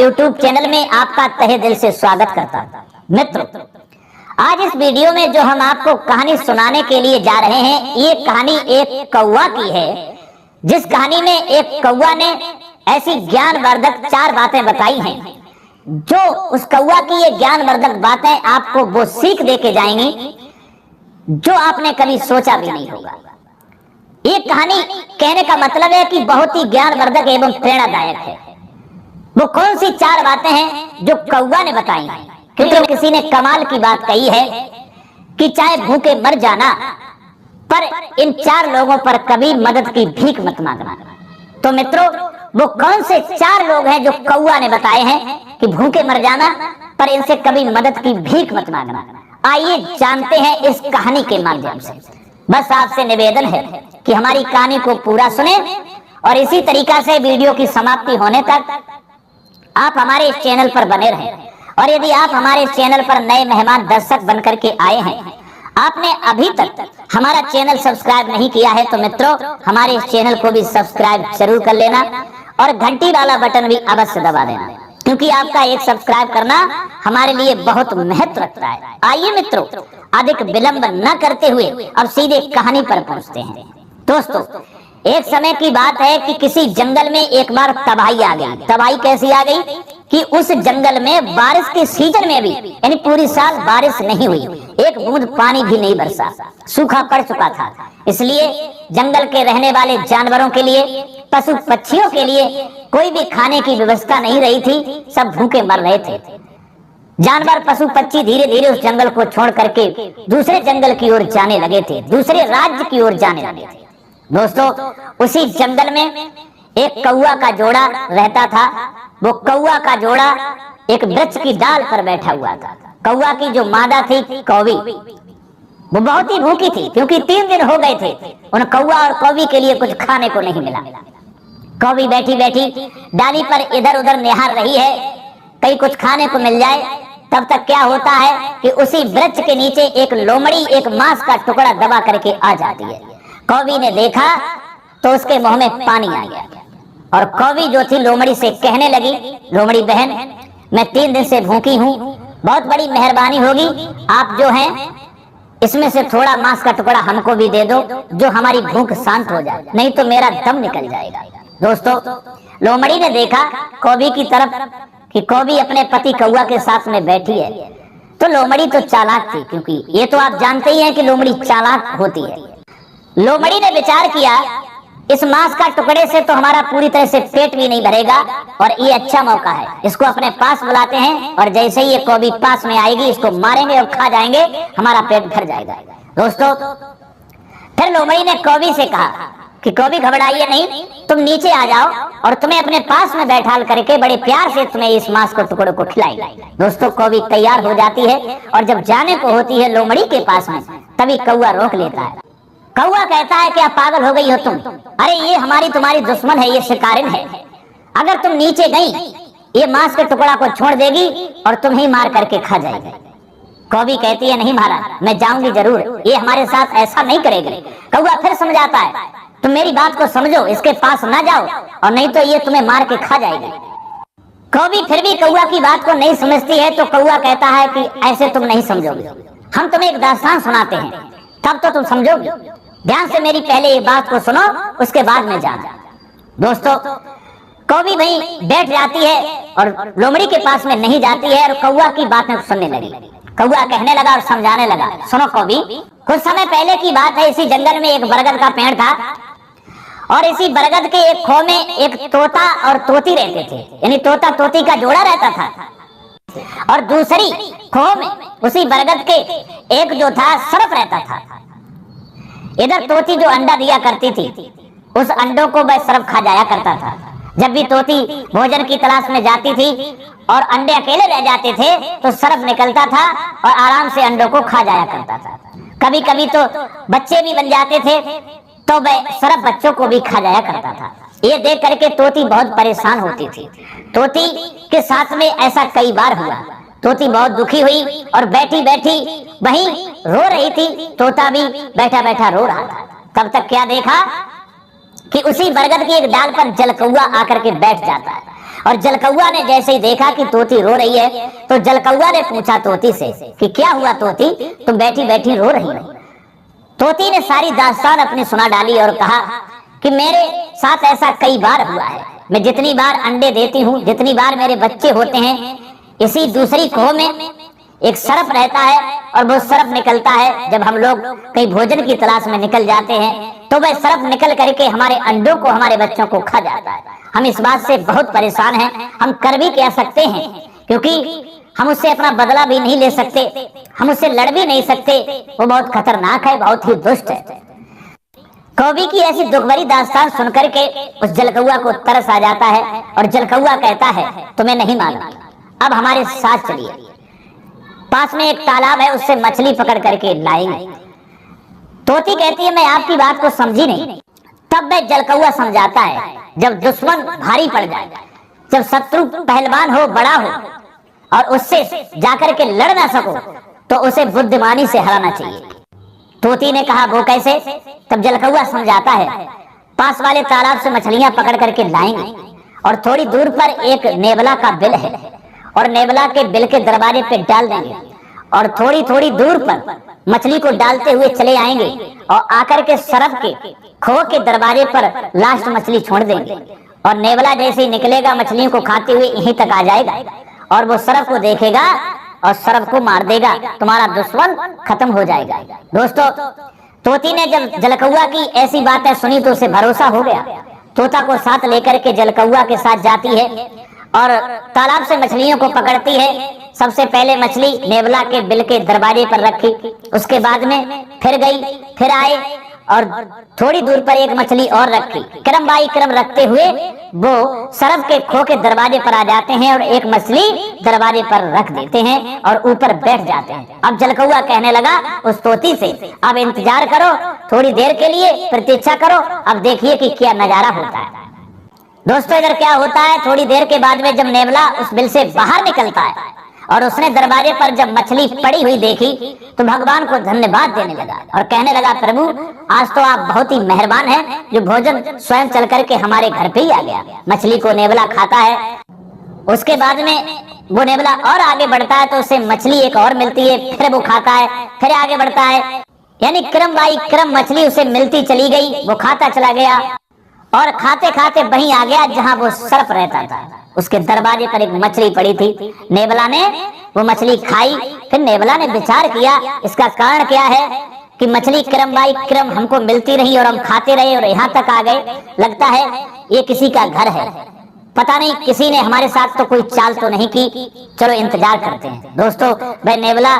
YouTube channel में आपका तहे दिल से स्वागत करता हूं। मित्रों, आज इस वीडियो में जो हम आपको कहानी सुनाने के लिए जा रहे हैं, ये कहानी एक कौवा की है, जिस कहानी में एक कौवा ने ऐसी ज्ञानवर्धक 4 बातें बताई हैं, जो उस कौवा की ये ज्ञानवर्धक बातें आपको वो सीख दे के जाएंगी जो आपने कभी सोचा भी नहीं होगा। ये कहानी कहने का मतलब है कि बहुत ही ज्ञानवर्धक एवं प्रेरणादायक है। वो कौन सी 4 बातें हैं जो कौवा ने बताई हैं? क्योंकि किसी ने कमाल की बात कही है कि चाहे भूखे मर जाना, पर इन 4 लोगों पर कभी मदद की भीख मत मांगना। तो मित्रों, वो कौन से 4 लोग हैं जो कौवा ने बताए हैं कि भूखे मर जाना, पर इनसे कभी मदद की भीख मत मांगना? आइए जानते हैं इस कहानी के माध्यम से। बस आपसे निवेदन है कि हमारी कहानी को पूरा सुने और इसी तरीका से वीडियो की समाप्ति होने तक आप हमारे इस चैनल पर बने रहें। और यदि आप हमारे इस चैनल पर नए मेहमान दर्शक बनकर के आए हैं, आपने अभी तक हमारा चैनल सब्सक्राइब नहीं किया है, तो मित्रों हमारे इस चैनल को भी सब्सक्राइब जरूर कर लेना और घंटी वाला बटन भी अवश्य दबा देना, क्योंकि आपका एक सब्सक्राइब करना हमारे लिए बहुत महत्व रखता है। आइए मित्रों, अधिक विलंब न करते हुए अब सीधे कहानी पर पहुंचते हैं। दोस्तों, एक समय की बात है कि किसी जंगल में एक बार तबाही आ गई। तबाही कैसी आ गई कि उस जंगल में बारिश के सीजन में भी, यानी पूरी साल बारिश नहीं हुई, एक बूंद पानी भी नहीं बरसा, सूखा पड़ चुका था। इसलिए जंगल के रहने वाले जानवरों के लिए, पशु पक्षियों के लिए कोई भी खाने की व्यवस्था नहीं रही थी। सब भूखे मर रहे थे। जानवर पशु पक्षी धीरे धीरे उस जंगल को छोड़ करके दूसरे जंगल की ओर जाने लगे थे, दूसरे राज्य की ओर जाने लगे थे। दोस्तों, उसी जंगल में एक कौवा का जोड़ा रहता था। वो कौवा का जोड़ा एक वृक्ष की डाल पर बैठा हुआ था। कौवा की जो मादा थी कौवी, वो बहुत ही भूखी थी, क्योंकि 3 दिन हो गए थे उन कौवा और कौवी के लिए कुछ खाने को नहीं मिला। कौवी बैठी बैठी डाली पर इधर उधर निहार रही है, कहीं कुछ खाने को मिल जाए। तब तक क्या होता है कि उसी वृक्ष के नीचे एक लोमड़ी एक मांस का टुकड़ा दबा करके आ जाती है। कौवी ने देखा तो उसके मुंह में पानी आ गया और कौवी जो थी लोमड़ी से कहने लगी, लोमड़ी बहन, मैं 3 दिन से भूखी हूँ, बहुत बड़ी मेहरबानी होगी, आप जो हैं इसमें से थोड़ा मांस का टुकड़ा हमको भी दे दो, जो हमारी भूख शांत हो जाए, नहीं तो मेरा दम निकल जाएगा। दोस्तों, लोमड़ी ने देखा कौवी की तरफ कि कौवी अपने पति कौवा के साथ में बैठी है। तो लोमड़ी तो चालाक थी, क्योंकि ये तो आप जानते ही हैं कि लोमड़ी चालाक होती है। लोमड़ी ने विचार किया, इस मांस का टुकड़े से तो हमारा पूरी तरह से पेट भी नहीं भरेगा और ये अच्छा मौका है, इसको अपने पास बुलाते हैं और जैसे ही ये कौवी पास में आएगी इसको मारेंगे और खा जाएंगे, हमारा पेट भर जाएगा। दोस्तों, फिर लोमड़ी ने कौवी से कहा कि कौवी घबराइए नहीं, तुम नीचे आ जाओ और तुम्हें अपने पास में बैठाल करके बड़े प्यार से तुम्हें इस मांस को टुकड़े को खिलाएगी। दोस्तों, कौवी तैयार हो जाती है और जब जाने को होती है लोमड़ी के पास में, तभी कौवा रोक लेता है। कौवा कहता है, क्या पागल हो गई हो तुम? अरे ये हमारी तुम्हारी दुश्मन है, ये शिकारिन है। अगर तुम नीचे गई, ये मांस के टुकड़ा को छोड़ देगी और तुम ही मार करके खा जाएगी। कौवी कहती है, नहीं महाराज, मैं जाऊंगी जरूर, ये हमारे साथ ऐसा नहीं करेगी। कौवा फिर समझाता है, तुम मेरी बात को समझो, इसके पास ना जाओ और नहीं तो ये तुम्हें मार के खा जाएगी। कौवी फिर भी कौवा की बात को नहीं समझती है। तो कौवा कहता है कि ऐसे तुम नहीं समझोगे, हम तुम्हें एक दास्तान सुनाते हैं, तब तो तुम समझोगे। ध्यान से मेरी पहले ये बात को सुनो, उसके बाद में जाना। दोस्तों, कौवी भाई बैठ जाती है और लोमड़ी के पास में नहीं जाती है और कौवा की बातें सुनने लगी। कौवा कहने लगा और समझाने लगा, सुनो कौवी, कुछ समय पहले की बात है, इसी जंगल में एक बरगद का पेड़ था और इसी बरगद के एक खो में एक तोता और तोती रहते थे, यानी तोता तोती का जोड़ा रहता था। और दूसरी खो में उसी बरगद के एक जो था सर्प रहता था। इधर तोती जो अंडा दिया करती थी, उस अंडों को वह सर्प खा जाया करता था। जब भी तोती भोजन की तलाश में जाती थी और अंडे अकेले रह जाते थे, तो सर्प निकलता था और आराम से अंडों को खा जाया करता था। कभी कभी तो बच्चे भी बन जाते थे, तो वह सर्प बच्चों को भी खा जाया करता था। ये देख करके तोती बहुत परेशान होती थी। तोती के साथ में ऐसा कई बार हुआ। तोती बहुत दुखी हुई और बैठी बैठी वहीं रो रही थी। तोता भी बैठा बैठा रो रहा था। तब तक क्या देखा कि उसी बरगद की एक डाल पर जलकौआ आकर के बैठ जाता है और जलकौआ ने जैसे ही देखा कि तोती रो रही है तो जलकौआ ने पूछा तोती से कि क्या हुआ तोती, तुम बैठी बैठी रो रही हो। तोती ने सारी दास्तान अपनी सुना डाली और कहा कि मेरे साथ ऐसा कई बार हुआ है। मैं जितनी बार अंडे देती हूँ, जितनी बार मेरे बच्चे होते हैं, इसी दूसरी कोह में एक सर्प रहता है और वो सर्प निकलता है। जब हम लोग कहीं भोजन की तलाश में निकल जाते हैं तो वह सर्प निकल करके हमारे अंडों को, हमारे बच्चों को खा जाता है। हम इस बात से बहुत परेशान हैं। हम कर भी क्या सकते हैं, क्योंकि हम उससे अपना बदला भी नहीं ले सकते, हम उससे लड़ भी नहीं सकते। वो बहुत खतरनाक है, बहुत ही दुष्ट है। कौवी की ऐसी दुख भरी दास्तान सुनकर के उस जलकौआ को तरस आ जाता है और जलकौआ कहता है तुम्हें नहीं मालूम, अब हमारे साथ चलिए, पास में एक तालाब है, उससे मछली पकड़ करके लाएंगे। तोती कहती है मैं आपकी बात को समझी नहीं। तब वह जलकौआ समझाता है जब दुश्मन भारी पड़ जाए, जब शत्रु पहलवान हो, बड़ा हो और उससे जाकर के लड़ ना सको तो उसे बुद्धिमानी से हराना चाहिए। तोती ने कहा वो कैसे? तब जलकौआ समझाता है पास वाले तालाब से मछलियां पकड़ करके लाएंगे और थोड़ी दूर पर एक नेवला का बिल है और नेवला के बिल के दरवाजे पे डाल देंगे और थोड़ी थोड़ी दूर पर मछली को डालते हुए चले आएंगे और आकर के सरफ के खो के दरवाजे पर लास्ट मछली छोड़ देंगे और नेवला जैसे ही निकलेगा मछलियों को खाते हुए यहीं तक आ जाएगा और वो सरफ को देखेगा और सरफ को मार देगा, तुम्हारा दुश्मन खत्म हो जाएगा। दोस्तों, तोती ने जब जलकौआ की ऐसी बातें सुनी तो उसे भरोसा हो गया। तोता को साथ लेकर के जलकौआ के साथ जाती है और तालाब से मछलियों को पकड़ती है। सबसे पहले मछली नेवला के बिल के दरवाजे पर रखी, उसके बाद में फिर गई, फिर आए और थोड़ी दूर पर एक मछली और रखी। क्रम बाई क्रम रखते हुए वो सरफ के खो के दरवाजे पर आ जाते हैं और एक मछली दरवाजे पर रख देते हैं और ऊपर बैठ जाते हैं। अब जलकौआ कहने लगा उस तोती से अब इंतजार करो, थोड़ी देर के लिए प्रतीक्षा करो, अब देखिए कि क्या नजारा होता है। दोस्तों, इधर क्या होता है, थोड़ी देर के बाद में जब नेवला उस बिल से बाहर निकलता है और उसने दरवाजे पर जब मछली पड़ी हुई देखी तो भगवान को धन्यवाद देने लगा और कहने लगा प्रभु आज तो आप बहुत ही मेहरबान हैं, जो भोजन स्वयं चल करके हमारे घर पे ही आ गया। मछली को नेवला खाता है, उसके बाद में वो नेवला और आगे बढ़ता है तो उसे मछली एक और मिलती है, फिर वो खाता है, फिर आगे बढ़ता है, यानी क्रम बाई क्रम मछली उसे मिलती चली गई। वो खाता चला गया और खाते खाते वहीं आ गया जहां वो सर्प रहता था। उसके दरवाजे पर एक मछली पड़ी थी। नेवला ने वो मछली खाई। फिर नेवला ने विचार किया इसका कारण क्या है कि मछली क्रम बाई क्रम हमको मिलती रही और हम खाते रहे और यहाँ तक आ गए। लगता है ये किसी का घर है, पता नहीं किसी ने हमारे साथ तो कोई चाल तो नहीं की, चलो इंतजार करते हैं। दोस्तों, वह नेवला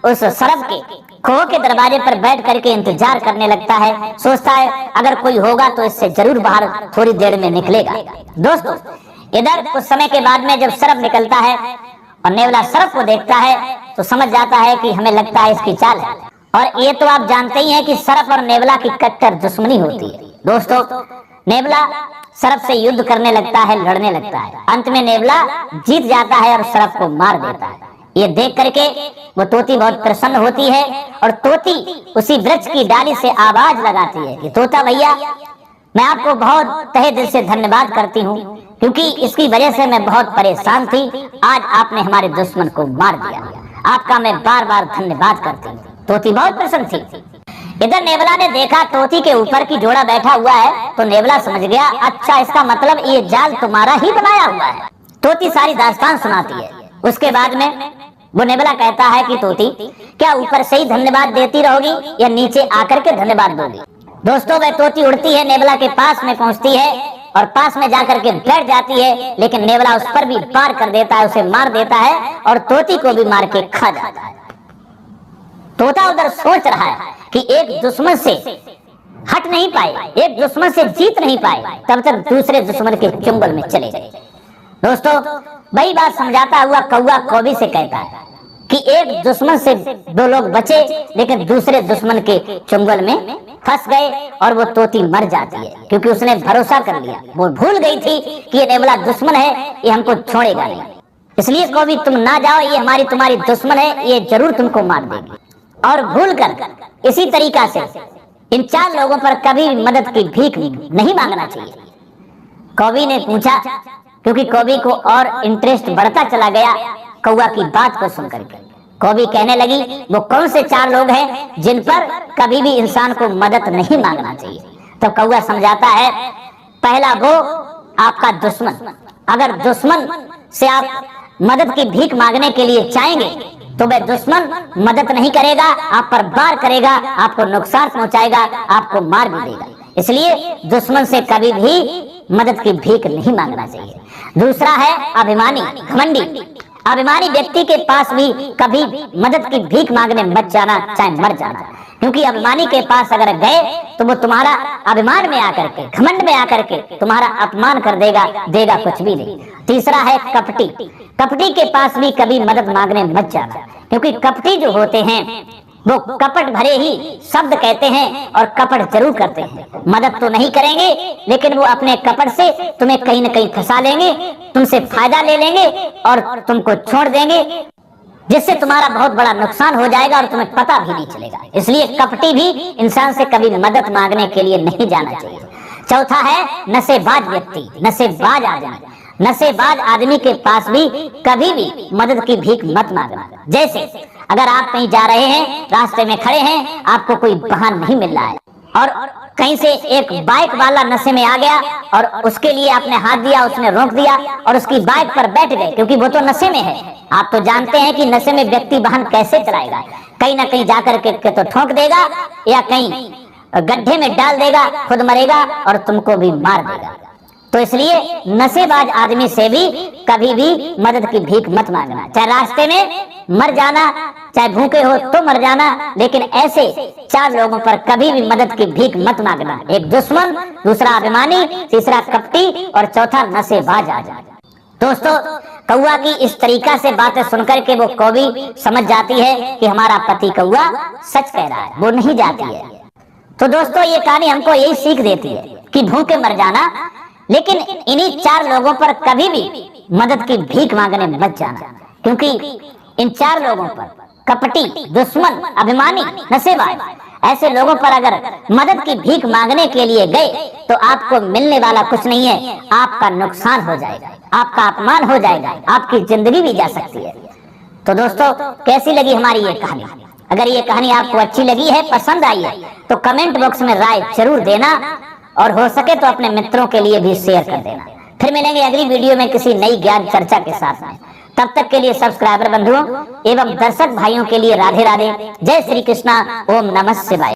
उस सर्प के खो के दरवाजे पर बैठ करके इंतजार करने लगता है। सोचता है अगर कोई होगा तो इससे जरूर बाहर थोड़ी देर में निकलेगा। दोस्तों, इधर कुछ समय के बाद में जब सर्प निकलता है और नेवला सर्प को देखता है तो समझ जाता है कि हमें लगता है इसकी चाल है। और ये तो आप जानते ही हैं कि सर्प और नेवला की कट्टर दुश्मनी होती है। दोस्तों, नेवला सर्प से युद्ध करने लगता है, लड़ने लगता है। अंत में नेवला जीत जाता है और सर्प को मार देता है। ये देख करके वो तोती बहुत प्रसन्न होती है और तोती उसी वृक्ष की डाली से आवाज लगाती है कि तोता भैया, मैं आपको बहुत तहे दिल से धन्यवाद करती हूँ, क्योंकि इसकी वजह से मैं बहुत परेशान थी। आज आपने हमारे दुश्मन को मार दिया, आपका मैं बार बार धन्यवाद करती हूँ। तोती बहुत प्रसन्न थी। इधर नेवला ने देखा तोती के ऊपर की जोड़ा बैठा हुआ है तो नेवला समझ गया, अच्छा इसका मतलब ये जाल तुम्हारा ही बनाया हुआ है। तोती सारी दास्तान सुनाती है। उसके बाद में वो नेवला कहता है कि तोती, क्या ऊपर से ही धन्यवाद देती रहोगी या नीचे आकर के धन्यवाद दोगी? दोस्तों, वह तोती उड़ती है, नेवला के पास में पहुंचती है और पास में जाकर के बैठ जाती है, लेकिन नेवला उस पर भी वार कर देता है, उसे मार देता है और तोती को भी मार के खा जाता है। तोता उधर सोच रहा है कि एक दुश्मन से हट नहीं पाए, एक दुश्मन से जीत नहीं पाए, तब तक दूसरे दुश्मन के चुंगल में चले गए। दोस्तों, वही बात समझाता हुआ कौवा कौवी से कहता है कि एक दुश्मन से दो लोग बचे, लेकिन दूसरे दुश्मन के चुंगल में फंस गए और वो तोती मर जाती है, क्योंकि उसने भरोसा कर लिया। वो भूल गई थी कि ये नेवला दुश्मन है, ये हमको छोड़ेगा नहीं, इसलिए कौवी तुम ना जाओ, ये हमारी तुम्हारी दुश्मन है, ये जरूर तुमको मार देगी। और भूल कर इसी तरीका से इन चार लोगों पर कभी मदद की भीख नहीं मांगना चाहिए। कौवी ने पूछा क्योंकि कौवी को और इंटरेस्ट बढ़ता चला गया कौवा की बात को सुनकर के। कौवी कहने लगी वो कौन से 4 लोग हैं जिन पर कभी भी इंसान को मदद नहीं मांगना चाहिए। तो कौवा समझाता है, पहला वो आपका दुश्मन। अगर दुश्मन से आप मदद की भीख मांगने के लिए चाहेंगे तो वह दुश्मन मदद नहीं करेगा, आप पर वार करेगा, आपको नुकसान पहुंचाएगा, आपको मार भी देगा। इसलिए दुश्मन से कभी भी मदद की भीख नहीं मांगना चाहिए। दूसरा है अभिमानी, घमंडी। अभिमानी व्यक्ति के पास भी कभी मदद की भीख मांगने मत जाना, चाहे मर जाना, क्योंकि अभिमानी के पास अगर गए तो वो तुम्हारा अभिमान में आकर के, घमंड में आकर के तुम्हारा अपमान कर देगा, देगा कुछ भी नहीं। तीसरा है कपटी। कपटी के पास भी कभी मदद मांगने मत जाना, क्योंकि कपटी जो होते हैं वो कपट भरे ही शब्द कहते हैं और कपट जरूर करते हैं। मदद तो नहीं करेंगे लेकिन वो अपने कपट से तुम्हें कहीं न कहीं फंसा लेंगे, तुमसे फायदा ले लेंगे और तुमको छोड़ देंगे, जिससे तुम्हारा बहुत बड़ा नुकसान हो जाएगा और तुम्हें पता भी नहीं चलेगा। इसलिए कपटी भी इंसान से कभी मदद मांगने के लिए नहीं जाना चाहिए। चौथा है नशेबाज व्यक्ति, नशेबाज आदमी। नशेबाज आदमी के पास भी कभी भी मदद की भीख मत मांगना। जैसे अगर आप कहीं जा रहे हैं, रास्ते में खड़े हैं, आपको कोई वाहन नहीं मिल रहा है और कहीं से एक बाइक वाला नशे में आ गया और उसके लिए आपने हाथ दिया, उसने रोक दिया और उसकी बाइक पर बैठ गए, क्योंकि वो तो नशे में है। आप तो जानते हैं कि नशे में व्यक्ति वाहन कैसे चलाएगा, कहीं ना कहीं जाकर के तो ठोक देगा या कहीं गड्ढे में डाल देगा, खुद मरेगा और तुमको भी मार देगा। तो इसलिए नशेबाज आदमी से भी कभी भी मदद की भीख मत मांगना। चाहे रास्ते में मर जाना, चाहे भूखे हो तो मर जाना, लेकिन ऐसे 4 लोगों पर कभी भी मदद की भीख मत मांगना। एक दुश्मन, दूसरा अभिमानी, तीसरा कपटी और चौथा नशेबाज आदमी। दोस्तों, कौवा की इस तरीका से बातें सुनकर के वो कौवी समझ जाती है कि हमारा पति कौवा सच कह रहा है, वो नहीं जाती है। तो दोस्तों, ये कहानी हमको यही सीख देती है कि भूखे मर जाना, लेकिन इन्हीं 4 लोगों पर कभी भी मदद की भीख मांगने मत जाना, क्योंकि इन 4 लोगों पर, कपटी, दुश्मन, अभिमानी, नशेबाज, ऐसे लोगों पर अगर मदद की भीख मांगने के लिए गए तो आपको मिलने वाला कुछ नहीं है, आपका नुकसान हो जाएगा, आपका अपमान हो जाएगा, आपकी जिंदगी भी जा सकती है। तो दोस्तों, कैसी लगी हमारी ये कहानी? अगर ये कहानी आपको अच्छी लगी है, पसंद आई है, तो कमेंट बॉक्स में राय जरूर देना और हो सके तो अपने मित्रों के लिए भी शेयर कर देना। फिर मिलेंगे अगली वीडियो में किसी नई ज्ञान चर्चा के साथ में। तब तक के लिए सब्सक्राइबर बंधुओं एवं दर्शक भाइयों के लिए राधे राधे, जय श्री कृष्णा, ओम नमः शिवाय।